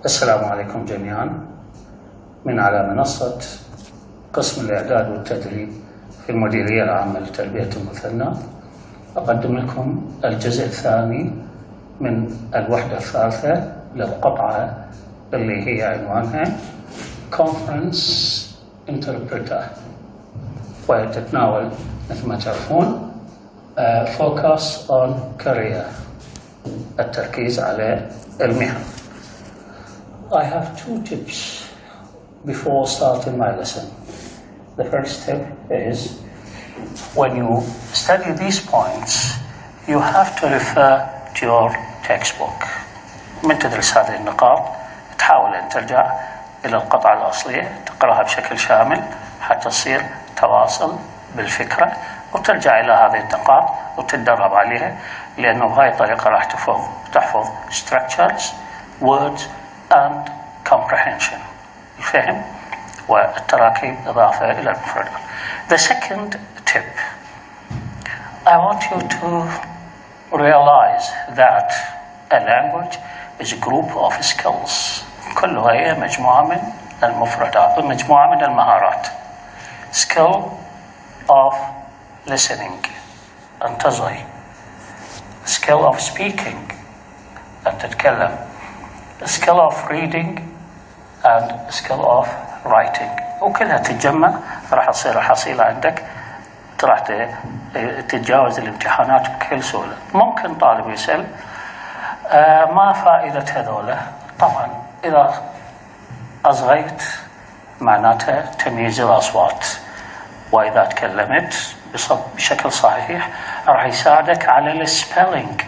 السلام عليكم جميعا. من على منصة قسم الاعداد والتدريب في المديرية العامة لتربية المثنى أقدم لكم الجزء الثاني من الوحدة الثالثة للقطعة اللي هي عنوانها Conference Interpreter، وتتناول مثل ما تعرفون Focus on Career، التركيز على المهن. I have two tips before starting my lesson. The first tip is when you study these points you have to refer to your textbook. من تدرس هذه النقاط تحاول أن ترجع إلى القطعة الأصلية تقرأها بشكل شامل حتى تصير تواصل بالفكرة، وترجع إلى هذه النقاط وتتدرب عليها، لأنه بهاي الطريقة راح تحفظ structures, words and comprehension، الفهم والتراكيب إضافة إلى المفردات. The second tip, I want you to realize that a language is a group of skills. كلها هي مجموعة من المفردات ومجموعة من المهارات. Skill of listening، أن تصغي. Skill of speaking، أن تتكلم. Skill of reading and skill of writing، وكلها تتجمع راح تصير الحصيلة عندك راح تتجاوز الامتحانات بكل سهولة. ممكن طالب يسأل ما فائدة هذولا؟ طبعا إذا أصغيت معناتها تمييز الأصوات، وإذا تكلمت بشكل صحيح راح يساعدك على السبيلينج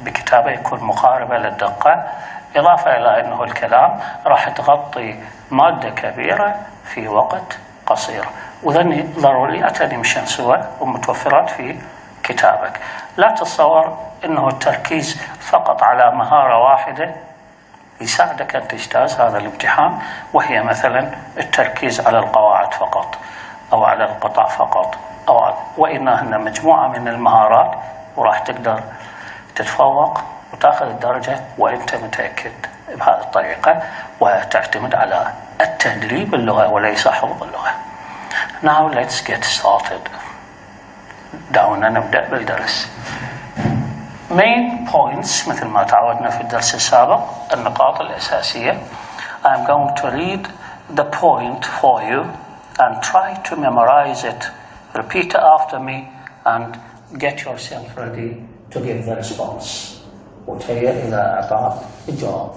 بكتابة يكون مقاربة للدقة، إضافة إلى أنه الكلام راح تغطي مادة كبيرة في وقت قصير، وذني ضروريات يمشن سوا ومتوفرات في كتابك. لا تتصور أنه التركيز فقط على مهارة واحدة يساعدك أن تجتاز هذا الامتحان، وهي مثلا التركيز على القواعد فقط أو على القطع فقط، وإنها مجموعة من المهارات، وراح تقدر تتفوق وتأخذ الدرجة وأنت متأكد بهذه الطريقة، وتعتمد على التدريب اللغة وليس حفظ اللغة. Now let's get started. دعونا نبدأ بالدرس. Main points مثل ما تعودنا في الدرس السابق، النقاط الأساسية. I'm going to read the point for you and try to memorize it. Repeat it after me and get yourself ready to give the response. وتهيأ إلى إعطاء الجواب.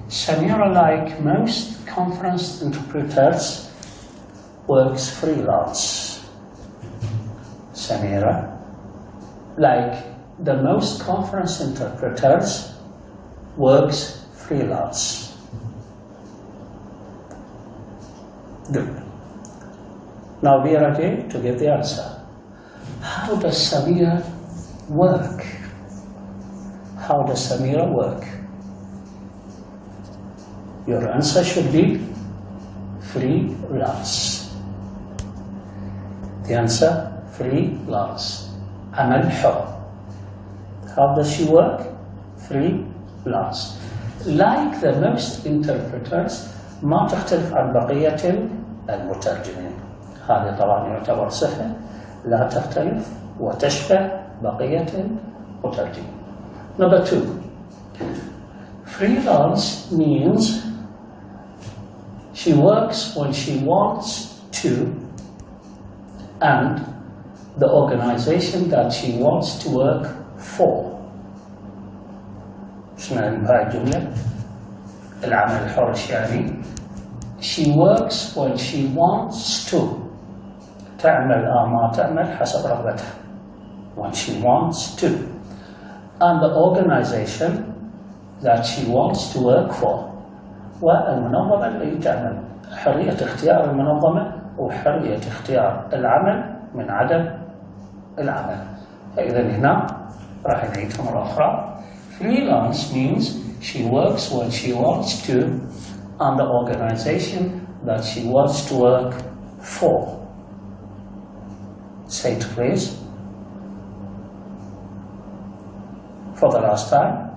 Samira, like most conference interpreters, works freelance. Samira, like the most conference interpreters, works freelance. Good. Now we are ready to give the answer. How does Samira work? How does Samira work? Your answer should be freelance. The answer, freelance. عمل حر. How does she work? Freelance. Like the most interpreters، ما تختلف عن بقية المترجمين. هذا طبعا يعتبر صفة لا تختلف وتشبه بقية المترجمين. Number 2, freelance means she works when she wants to, and the organization that she wants to work for. شنو هاي الجملة؟ العمل الحر يعني she works when she wants to، تعمل ما تعمل حسب رغبتها. When she wants to. And the organization that she wants to work for، والمنظمة اللي تعمل. حرية اختيار المنظمة وحرية اختيار العمل من عدم العمل. فإذا هنا راح نعيدها مرة أخرى. Freelance means she works when she wants to, and the organization that she wants to work for. Say it please. For the last time.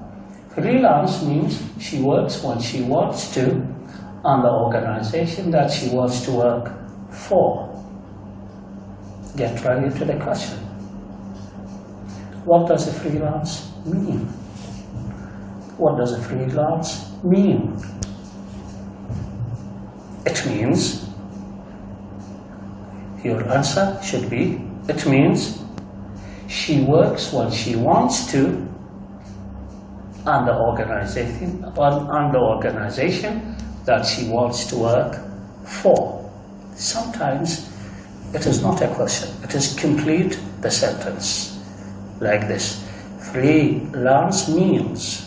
Freelance means she works when she wants to on the organization that she wants to work for. Get ready to the question. What does a freelance mean? What does a freelance mean? It means, your answer should be, it means she works when she wants to on the organization that she wants to work for. Sometimes it is not a question, it is complete the sentence like this. Freelance means,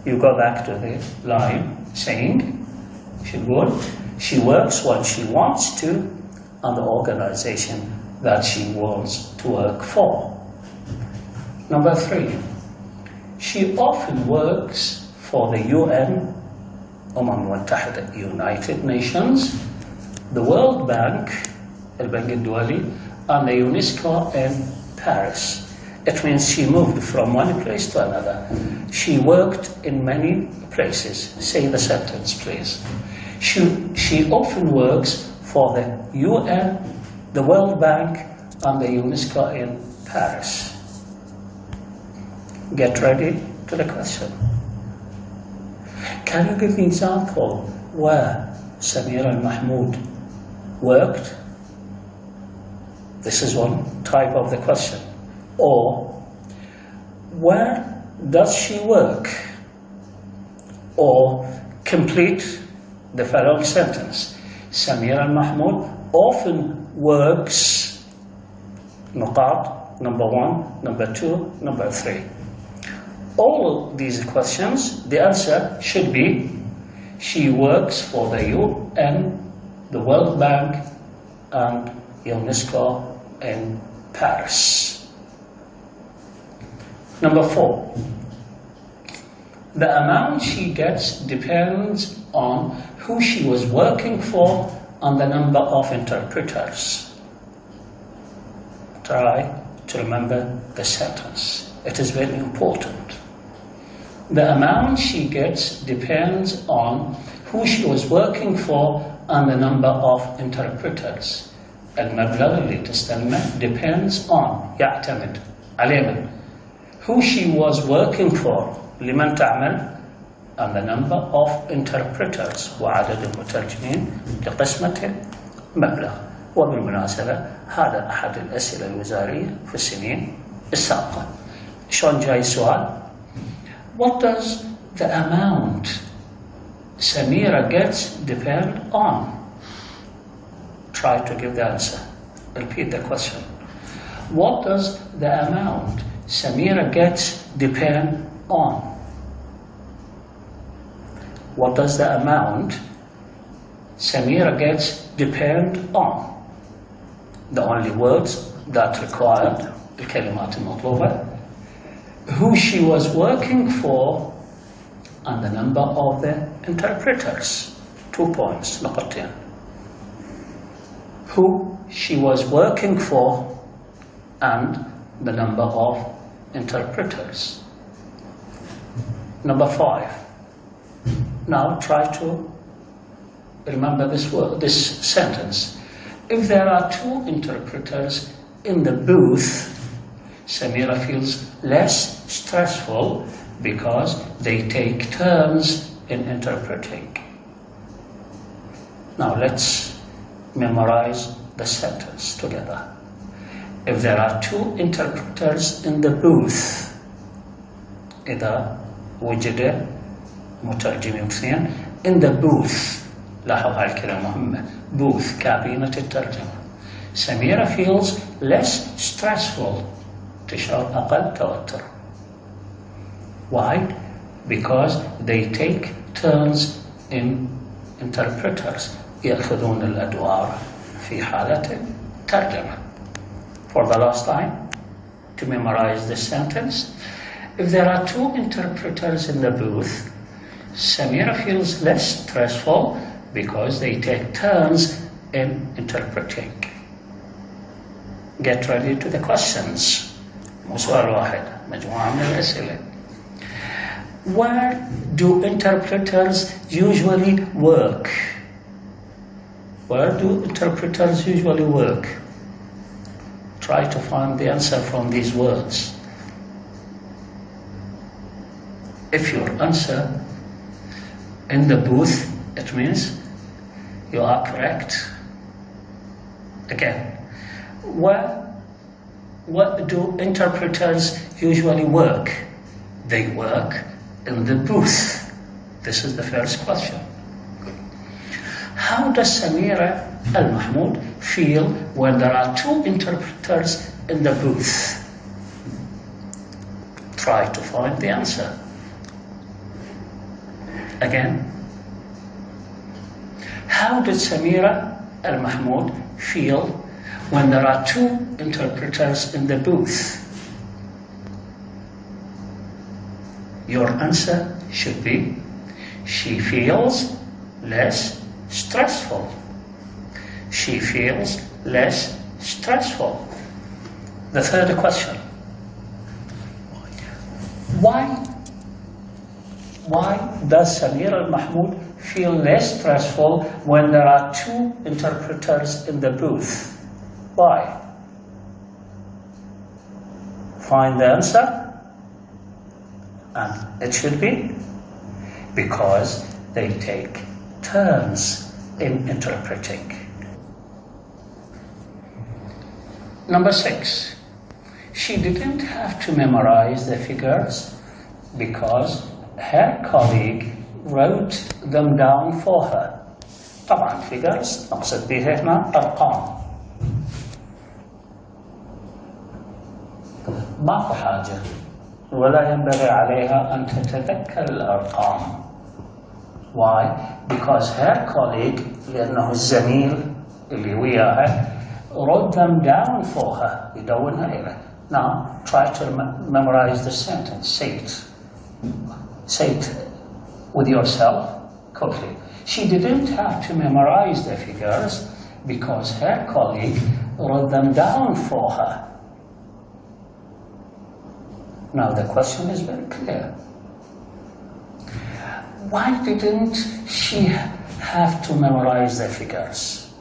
you go back to the line saying, she works when she wants to on the organization that she wants to work for. Number 3, she often works for the UN, United Nations, the World Bank, البنك الدولي, and the UNESCO in Paris. It means she moved from one place to another. She worked in many places. Say the sentence, please. She often works for the UN, the World Bank, and the UNESCO in Paris. Get ready to the question. Can you give me an example where Samira al-Mahmoud worked? This is one type of the question. Or, where does she work? Or, complete the following sentence. Samira al-Mahmoud often works, nuqat, number 1, number 2, number 3. All of these questions, the answer should be, she works for the UN, the World Bank, and UNESCO in Paris. Number 4, the amount she gets depends on who she was working for and the number of interpreters. Try to remember the sentence. It is very important. The amount she gets depends on who she was working for and the number of interpreters. المبلغ اللي تستلمه depends on, يعتمد على من. Who she was working for, لمن تعمل, and the number of interpreters وعدد المترجمين لقسمة المبلغ. وبالمناسبة هذا أحد الأسئلة الوزارية في السنين السابقة. شلون جاي السؤال؟ What does the amount Samira gets depend on? Try to give the answer. Repeat the question. What does the amount Samira gets depend on? What does the amount Samira gets depend on? The only words that required الكلمات المطلوبة. Who she was working for and the number of the interpreters. 2 points, نقطتين. Who she was working for and the number of interpreters. Number 5. Now try to remember this sentence. If there are 2 interpreters in the booth, Samira feels less stressful because they take turns in interpreting. Now let's memorize the sentence together. If there are 2 interpreters in the booth, إذا وجد مترجمين اثنين in the booth, لاحظ هاي الكلمة مهمة, booth, كابينة الترجمة. Samira feels less stressful, تشعر أقل توتر. Why? Because they take turns in interpreters, يأخذون الأدوار في حالة الترجمة. For the last time, to memorize this sentence, if there are 2 interpreters in the booth, Samira feels less stressful because they take turns in interpreting. Get ready to the questions. مو سؤال واحد، مجموعة من الأسئلة. Where do interpreters usually work? Where do interpreters usually work? Try to find the answer from these words. If your answer in the booth, it means you are correct. Again, what do interpreters usually work? They work in the booth. This is the first question. How does Samira Al-Mahmoud feel when there are two interpreters in the booth? Try to find the answer. Again, how did Samira Al-Mahmoud feel when there are two interpreters in the booth? Your answer should be, she feels less stressful. She feels less stressful. The third question. Why does Samira Al-Mahmoud feel less stressful when there are two interpreters in the booth? Why? Find the answer. And it should be because they take turns in interpreting. Number 6. She didn't have to memorize the figures because her colleague wrote them down for her. طبعا figures نقصد بها هنا أرقام. ماكو حاجة ولا ينبغي عليها أن تتذكر الأرقام. Why? Because her colleague, لأنه الزميل اللي وياها, wrote them down for her. يدونها إليه. Now try to memorize the sentence. Say it with yourself quickly. She didn't have to memorize the figures because her colleague wrote them down for her. Now the question is very clear. Why didn't she have to memorize the figures?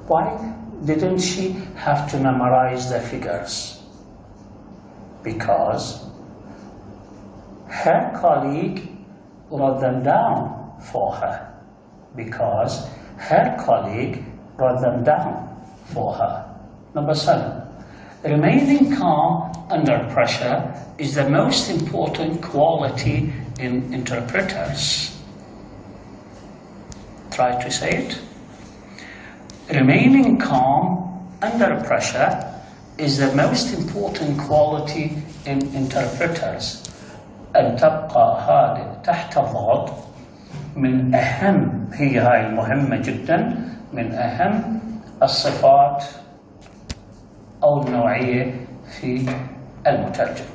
Why didn't she have to memorize the figures? Because her colleague wrote them down for her. Because her colleague wrote them down for her. Number 7. Remaining calm under pressure is the most important quality in interpreters. Try to say it. Remaining calm under pressure is the most important quality in interpreters. أن تبقى هادئ تحت الضغط من أهم، هي هاي المهمة جدا، من أهم الصفات أو النوعية في المترجم.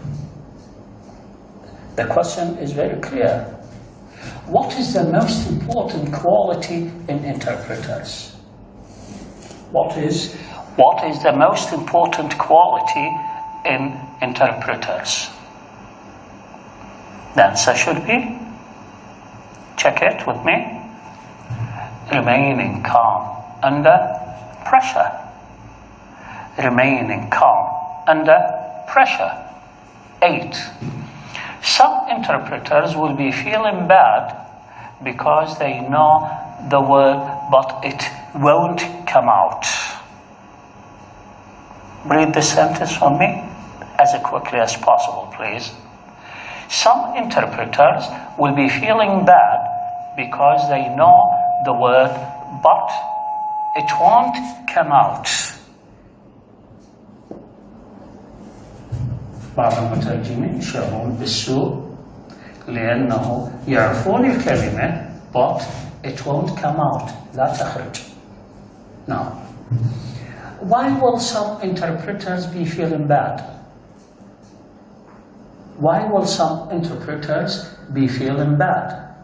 The question is very clear. What is the most important quality in interpreters? What is the most important quality in interpreters? The answer should be, check it with me, remaining calm under pressure. Remaining calm under pressure. 8. Some interpreters will be feeling bad because they know the word but it won't come out. Read the sentence for me as quickly as possible, please. Some interpreters will be feeling bad because they know the word but it won't come out. بعض المترجمين يشعرون بالسوء لأنه يعرفون الكلمة but it won't come out. لا تخرج. Now, why will some interpreters be feeling bad? Why will some interpreters be feeling bad?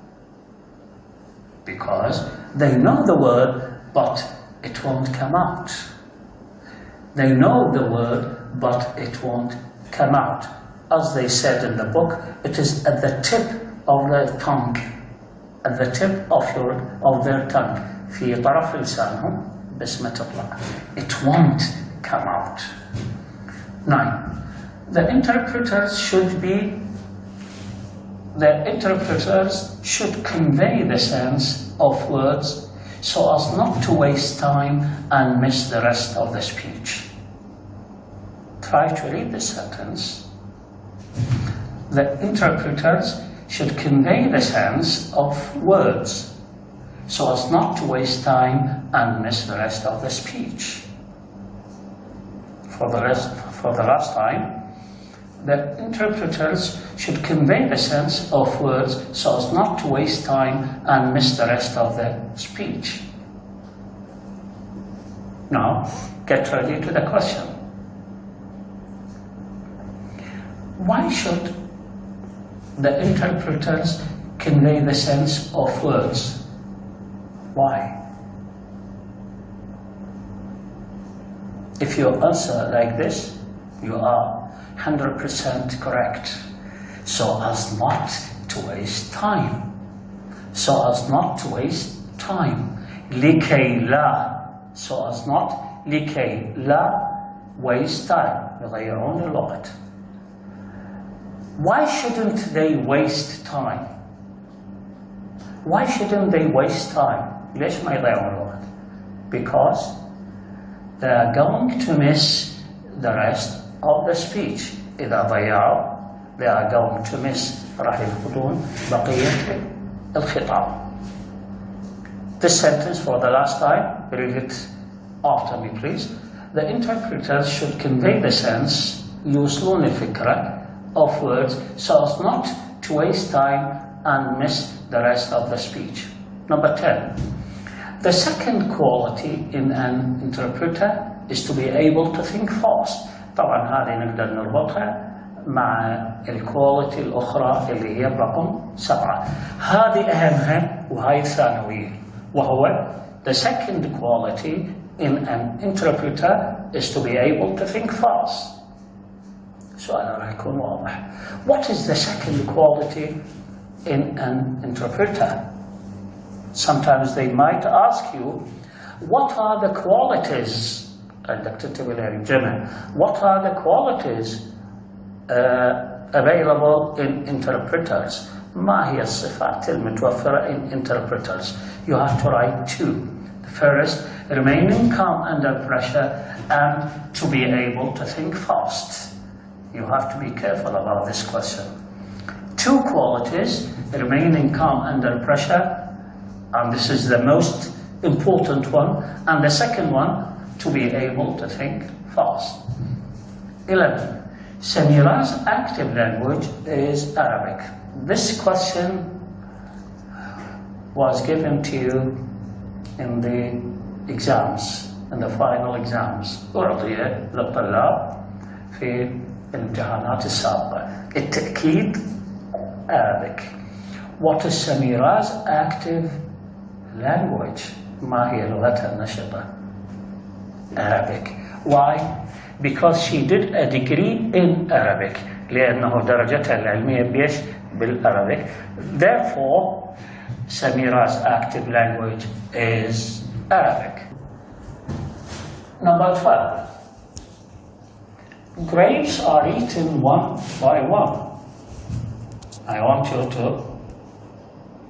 Because they know the word but it won't come out. They know the word, but it won't come out. As they said in the book, it is at the tip of their tongue. At the tip of their tongue. في طرف لسانهم بس ما تطلع. It won't come out. 9. The interpreters should convey the sense of words so as not to waste time and miss the rest of the speech. Try to read this sentence. The interpreters should convey the sense of words so as not to waste time and miss the rest of the speech. For the last time, the interpreters should convey the sense of words so as not to waste time and miss the rest of the speech. Now, get ready to the question. Why should the interpreters convey the sense of words? Why? If you answer like this, you are 100% correct. So as not to waste time. So as not to waste time. لكي لا. So as not. لكي لا waste time. يضيعون الوقت. Why shouldn't they waste time? Why shouldn't they waste time? ليش ما يضيعون الوقت? Because they are going to miss the rest of the speech. إذا ضيعوا they are going to miss راح يفقدون بقية الخطاب. This sentence for the last time, read it after me please. The interpreters should convey the sense, يوصلون الفكرة of words so as not to waste time and miss the rest of the speech. Number 10. The second quality in an interpreter is to be able to think fast. طبعا هذه نقدر نربطها مع الكواليتي الأخرى اللي هي برقم 7. هذه أهمها وهي ثانوية وهو the second quality in an interpreter is to be able to think fast. سؤال راح يكون واضح. What is the second quality in an interpreter? Sometimes they might ask you, what are the qualities? عندك تكتب الجمع. What are the qualities available in interpreters? ما هي الصفات المتوفرة in interpreters? You have to write 2. The first, remaining calm under pressure and to be able to think fast. You have to be careful about this question. 2 qualities, remaining calm under pressure, and this is the most important one, and the second one, to be able to think fast. 11. Samira's active language is Arabic. This question was given to you in the exams, in the final exams. أعطي للطلاب في الامتحانات السابقة. التأكيد Arabic. What is Samira's active language? ما هي لغتها النشطة? Arabic. Why? Because she did a degree in Arabic. لأنه درجتها العلمية بيش بالعربي. Therefore, Samira's active language is Arabic. Number 12. Grapes are eaten one by one. I want you to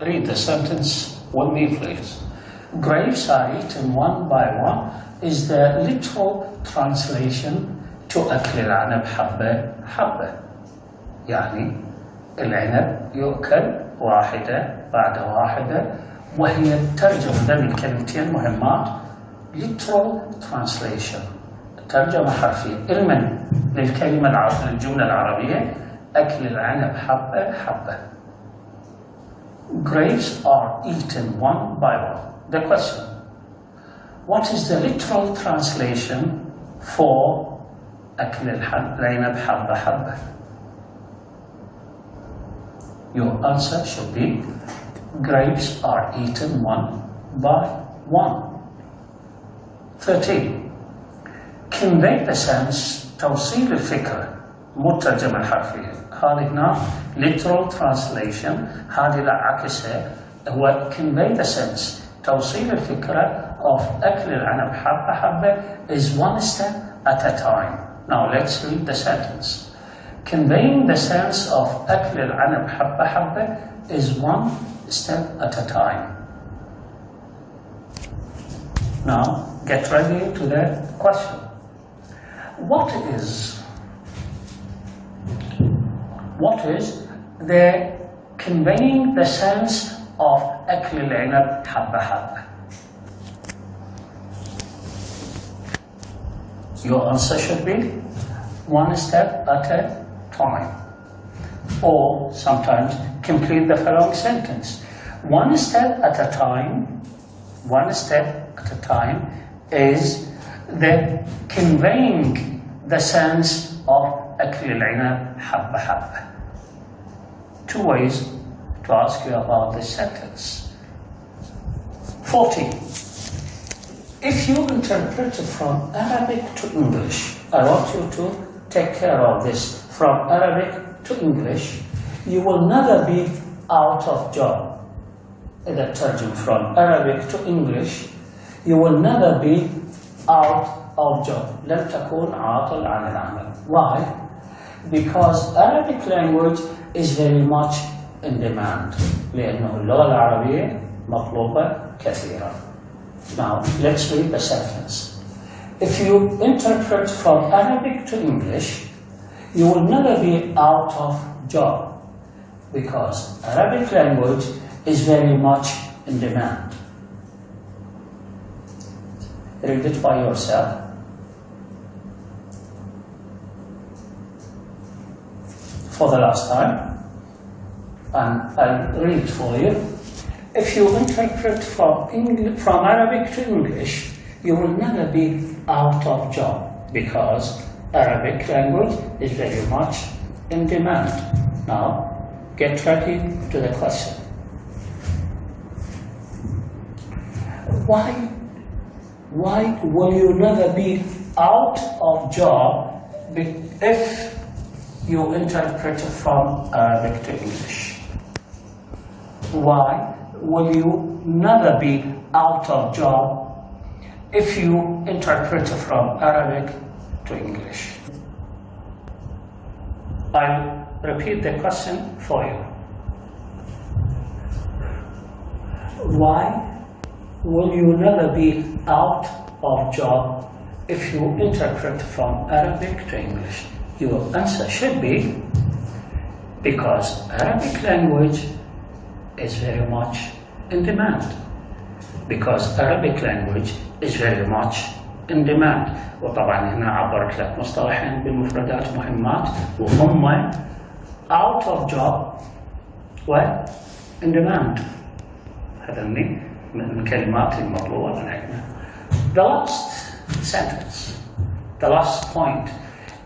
read the sentence with me, please. Grapes are eaten one by one is the literal translation to أكل العنب حبة حبة. يعني العنب يؤكل واحدة بعد واحدة، وهي الترجمة من كلمتين مهمات literal translation، ترجمة حرفية. علما للكلمة للجملة العربية أكل العنب حبة حبة. Grapes are eaten one by one. The question: what is the literal translation for أكل العنب حبة حبة? Your answer should be grapes are eaten one by one. 13. convey the sense توصيل الفكرة مو الترجمة الحرفية. هذه هنا literal translation، هذه لا عكسها، هو convey the sense توصيل الفكرة of أكل العنب حبة حبة is one step at a time. Now let's read the sentence. Conveying the sense of أكل العنب حبة حبة is one step at a time. Now get ready to the question. What is the conveying the sense of أكل العنب حبة حبة? Your answer should be one step at a time. Or sometimes complete the following sentence. One step at a time, one step at a time is the conveying the sense of أكل العنب حبة حبة. Two ways to ask you about this sentence. 14. If you interpret it from Arabic to English, I want you to take care of this. From Arabic to English, you will never be out of job. إذا ترجم from Arabic to English, you will never be out of job. لن تكون عاطل عن العمل. Why? Because Arabic language is very much in demand. لأنه اللغة العربية مطلوبة كثيرا. Now, let's read the sentence. If you interpret from Arabic to English, you will never be out of job because Arabic language is very much in demand. Read it by yourself. For the last time, and I'll read for you. If you interpret from Arabic to English, you will never be out of job because Arabic language is very much in demand. Now, get ready to the question. Why will you never be out of job if you interpret from Arabic to English? Why will you never be out of job if you interpret from Arabic to English? I'll repeat the question for you. Why will you never be out of job if you interpret from Arabic to English? Your answer should be because Arabic language is very much in demand. Because Arabic language is very much in demand. وطبعا هنا عبرت لك مصطلحين بالمفردات مهمات وهم out of job و in demand. هذني من الكلمات المطلوبة من عندنا. The last sentence, the last point.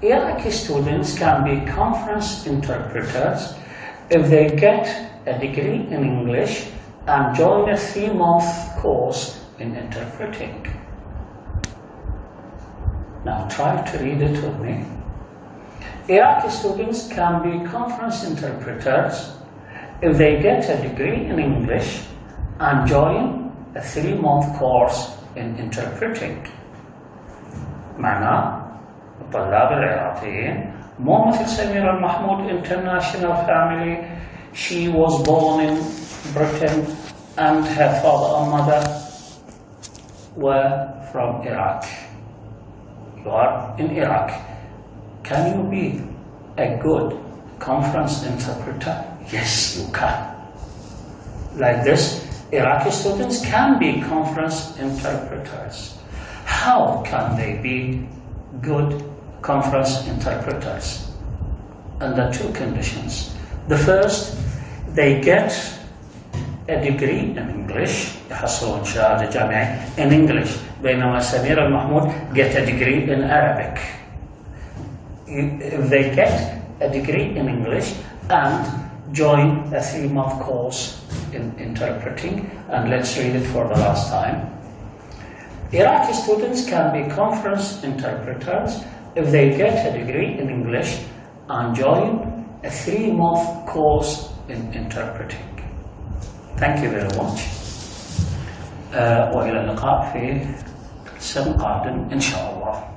Iraqi students can be conference interpreters if they get a degree in English and join a 3-month course in interpreting. Now try to read it with me. Iraqi students can be conference interpreters if they get a degree in English and join a 3-month course in interpreting. معناه الطلاب العراقيين مو مثل سميرة المحمود international family. She was born in Britain and her father and mother were from Iraq. You are in Iraq. Can you be a good conference interpreter? Yes, you can. Like this, Iraqi students can be conference interpreters. How can they be good conference interpreters? Under two conditions. The first, they get a degree in English, يحصلون شهادة جامعية in English, بينما سميرة المحمود get a degree in Arabic. If they get a degree in English and join a 3-month course in interpreting, and let's read it for the last time. Iraqi students can be conference interpreters if they get a degree in English and join a 3-month course in interpreting. Thank you very much. وإلى اللقاء في السنة القادم إن شاء الله.